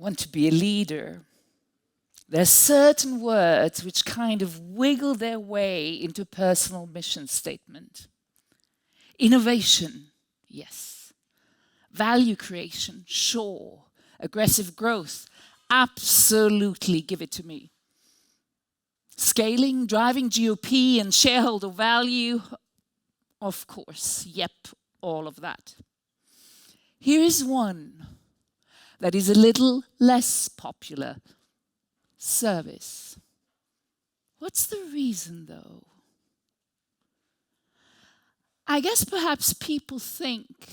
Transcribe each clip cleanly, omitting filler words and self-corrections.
want to be a leader, there are certain words which kind of wiggle their way into a personal mission statement. Innovation, yes. Value creation, sure. Aggressive growth, absolutely give it to me. Scaling, driving GOP and shareholder value, of course, yep, all of that. Here is one that is a little less popular. Service. What's the reason, though? I guess perhaps people think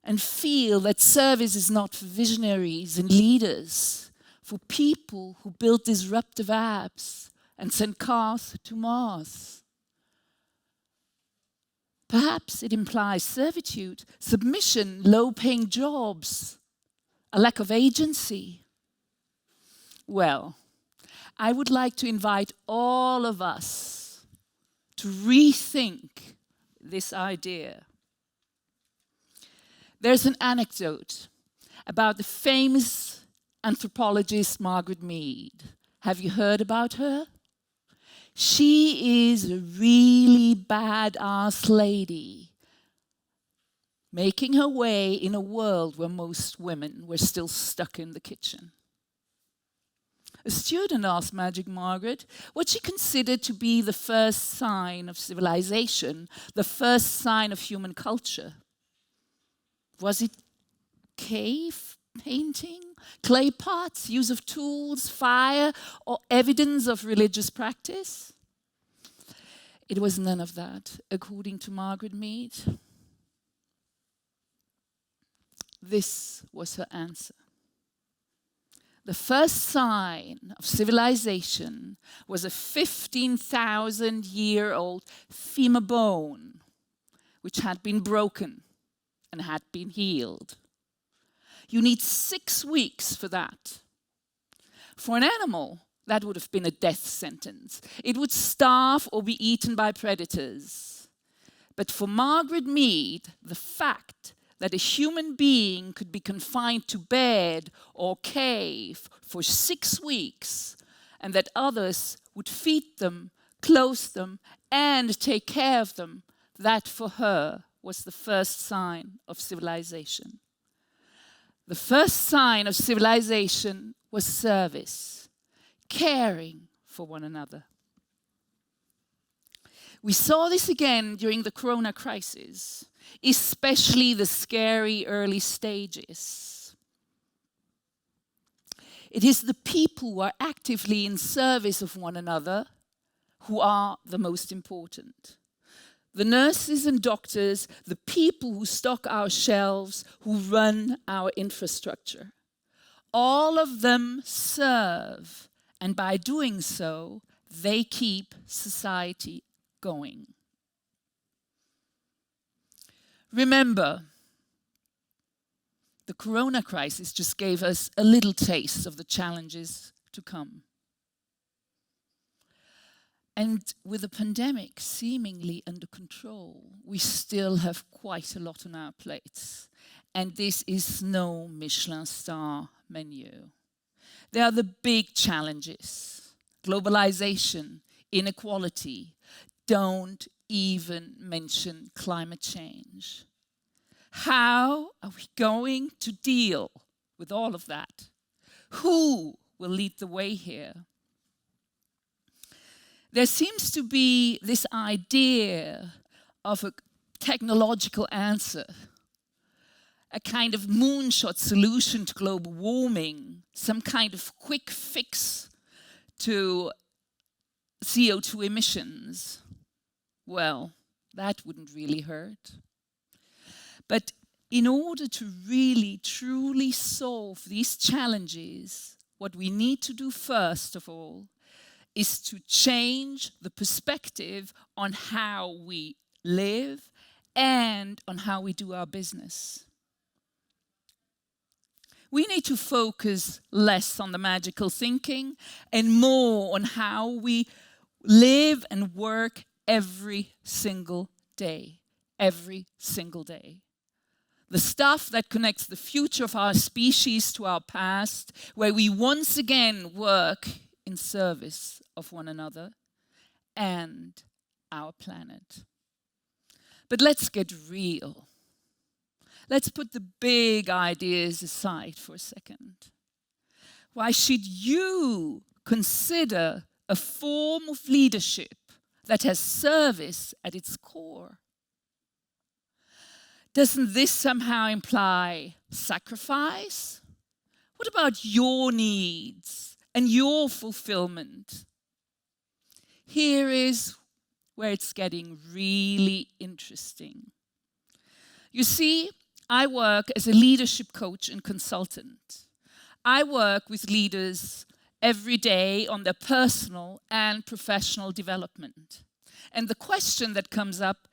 and feel that service is not for visionaries and leaders, for people who build disruptive apps and send cars to Mars. Perhaps it implies servitude, submission, low-paying jobs, a lack of agency. Well, I would like to invite all of us to rethink this idea. There's an anecdote about the famous anthropologist Margaret Mead. Have you heard about her? She is a really badass lady, making her way in a world where most women were still stuck in the kitchen. A student asked Magic Margaret what she considered to be the first sign of civilization, the first sign of human culture. Was it cave painting, clay pots, use of tools, fire, or evidence of religious practice? It was none of that, according to Margaret Mead. This was her answer. The first sign of civilization was a 15,000-year-old femur bone, which had been broken and had been healed. You need 6 weeks for that. For an animal, that would have been a death sentence. It would starve or be eaten by predators. But for Margaret Mead, the fact that a human being could be confined to bed or cave for 6 weeks, and that others would feed them, clothe them, and take care of them, that for her was the first sign of civilization. The first sign of civilization was service, caring for one another. We saw this again during the Corona crisis, especially the scary early stages. It is the people who are actively in service of one another who are the most important. The nurses and doctors, the people who stock our shelves, who run our infrastructure. All of them serve, and by doing so, they keep society going. Remember, the Corona crisis just gave us a little taste of the challenges to come. And with the pandemic seemingly under control, we still have quite a lot on our plates. And this is no Michelin star menu. There are the big challenges: globalization, inequality. Don't even mention climate change. How are we going to deal with all of that? Who will lead the way here? There seems to be this idea of a technological answer, a kind of moonshot solution to global warming, some kind of quick fix to CO2 emissions. Well, that wouldn't really hurt. But in order to really, truly solve these challenges, what we need to do first of all is to change the perspective on how we live and on how we do our business. We need to focus less on the magical thinking and more on how we live and work every single day. Every single day. The stuff that connects the future of our species to our past, where we once again work in service of one another and our planet. But let's get real. Let's put the big ideas aside for a second. Why should you consider a form of leadership that has service at its core? Doesn't this somehow imply sacrifice? What about your needs and your fulfillment? Here is where it's getting really interesting. You see, I work as a leadership coach and consultant. I work with leaders every day on their personal and professional development. And the question that comes up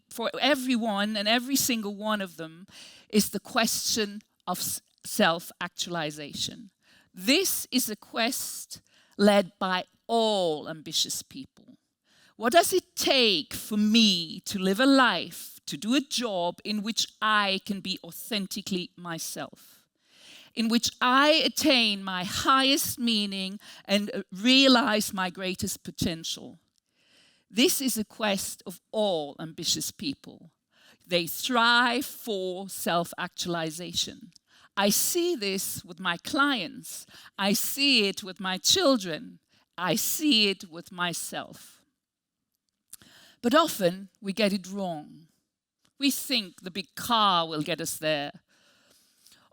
for everyone and every single one of them is the question of self-actualization. This is a quest led by all ambitious people. What does it take for me to live a life, to do a job in which I can be authentically myself, in which I attain my highest meaning and realize my greatest potential? This is a quest of all ambitious people. They thrive for self-actualization. I see this with my clients. I see it with my children. I see it with myself. But often we get it wrong. We think the big car will get us there,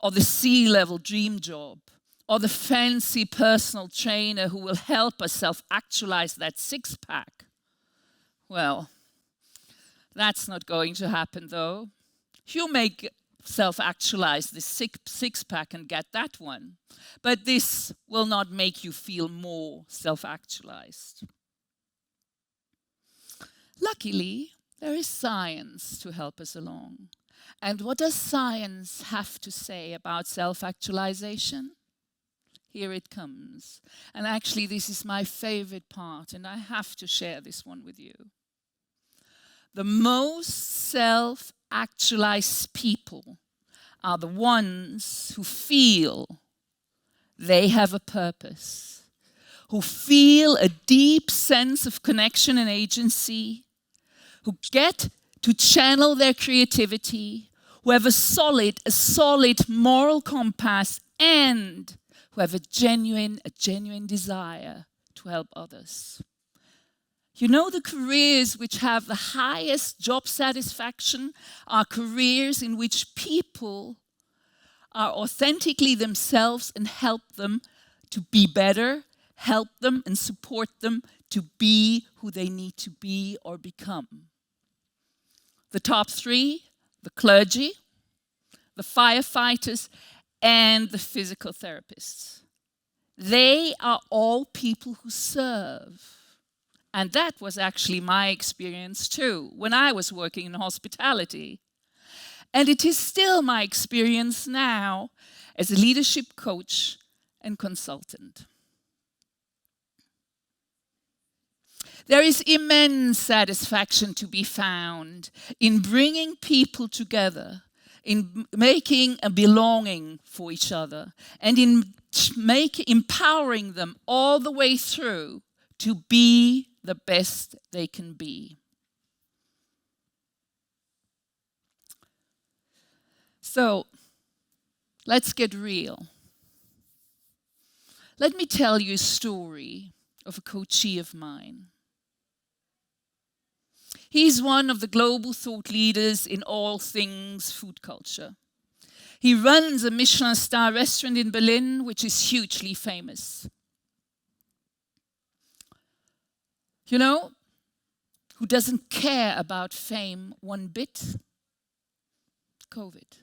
or the C-level dream job, or the fancy personal trainer who will help us self-actualize that six-pack. Well, that's not going to happen, though. You may self-actualize this six-pack and get that one, but this will not make you feel more self-actualized. Luckily, there is science to help us along. And what does science have to say about self-actualization? Here it comes. And actually, this is my favorite part, and I have to share this one with you. The most self-actualized people are the ones who feel they have a purpose, who feel a deep sense of connection and agency, who get to channel their creativity, who have a solid moral compass, and who have a genuine desire to help others. You know, the careers which have the highest job satisfaction are careers in which people are authentically themselves and help them to be better, help them and support them to be who they need to be or become. The top three: the clergy, the firefighters, and the physical therapists. They are all people who serve. And that was actually my experience too, when I was working in hospitality. And it is still my experience now as a leadership coach and consultant. There is immense satisfaction to be found in bringing people together, in making a belonging for each other, and in empowering them all the way through to be the best they can be. So, let's get real. Let me tell you a story of a coachee of mine. He's one of the global thought leaders in all things food culture. He runs a Michelin star restaurant in Berlin, which is hugely famous. You know, who doesn't care about fame one bit? COVID.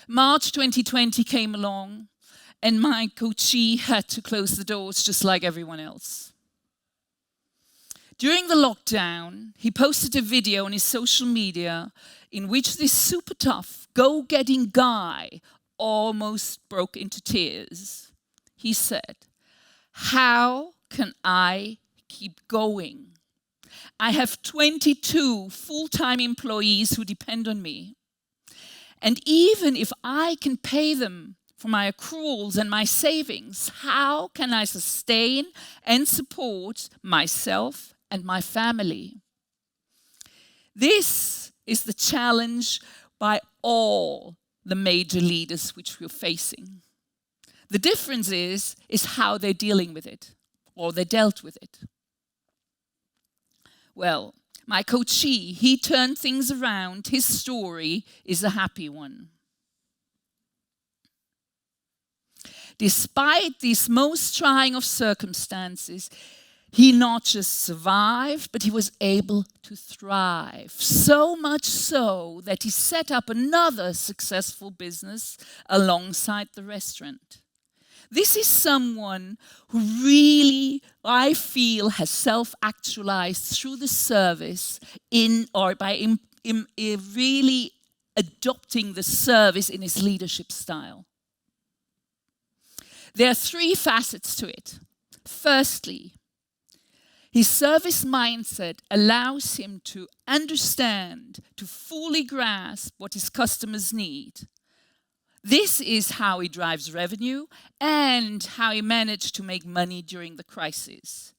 March 2020 came along, and my coachee had to close the doors just like everyone else. During the lockdown, he posted a video on his social media in which this super tough, go-getting guy almost broke into tears. He said, "How can I keep going? I have 22 full-time employees who depend on me. And even if I can pay them for my accruals and my savings, how can I sustain and support myself and my family? This is the challenge by all the major leaders which we're facing. The difference is how they're dealing with it, or they dealt with it. Well, my coachee, he turned things around. His story is a happy one. Despite these most trying of circumstances, he not just survived, but he was able to thrive. So much so that he set up another successful business alongside the restaurant. This is someone who really, I feel, has self-actualized through the service by really adopting the service in his leadership style. There are 3 facets to it. Firstly, his service mindset allows him to understand, to fully grasp what his customers need. This is how he drives revenue and how he managed to make money during the crisis.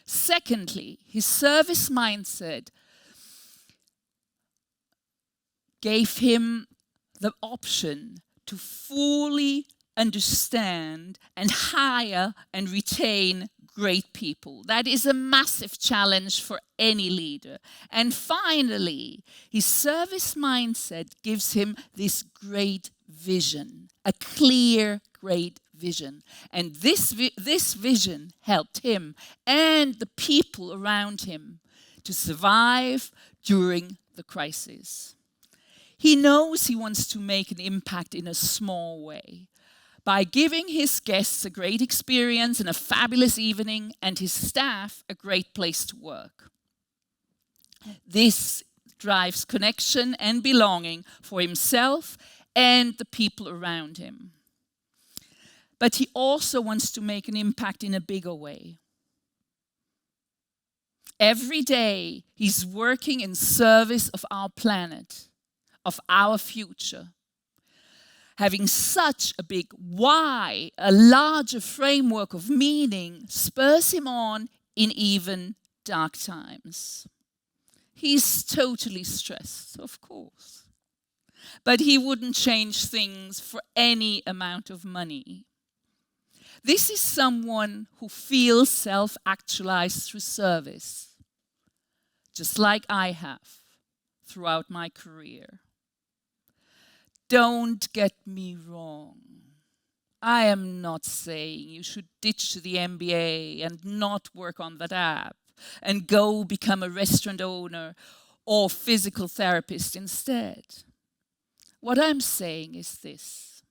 Secondly, his service mindset gave him the option to fully understand and hire and retain great people. That is a massive challenge for any leader. And finally, his service mindset gives him this great vision, a clear, great vision. And this vision helped him and the people around him to survive during the crisis. He knows he wants to make an impact in a small way, by giving his guests a great experience and a fabulous evening, and his staff a great place to work. This drives connection and belonging for himself and the people around him. But he also wants to make an impact in a bigger way. Every day, he's working in service of our planet, of our future. Having such a big why, a larger framework of meaning, spurs him on in even dark times. He's totally stressed, of course. But he wouldn't change things for any amount of money. This is someone who feels self-actualized through service, just like I have throughout my career. Don't get me wrong. I am not saying you should ditch the MBA and not work on that app and go become a restaurant owner or physical therapist instead. What I'm saying is this: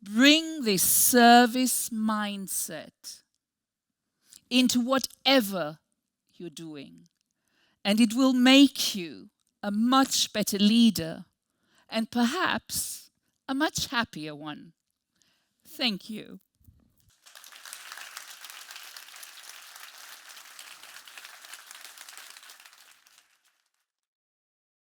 bring this service mindset into whatever you're doing, and it will make you a much better leader and perhaps a much happier one. Thank you.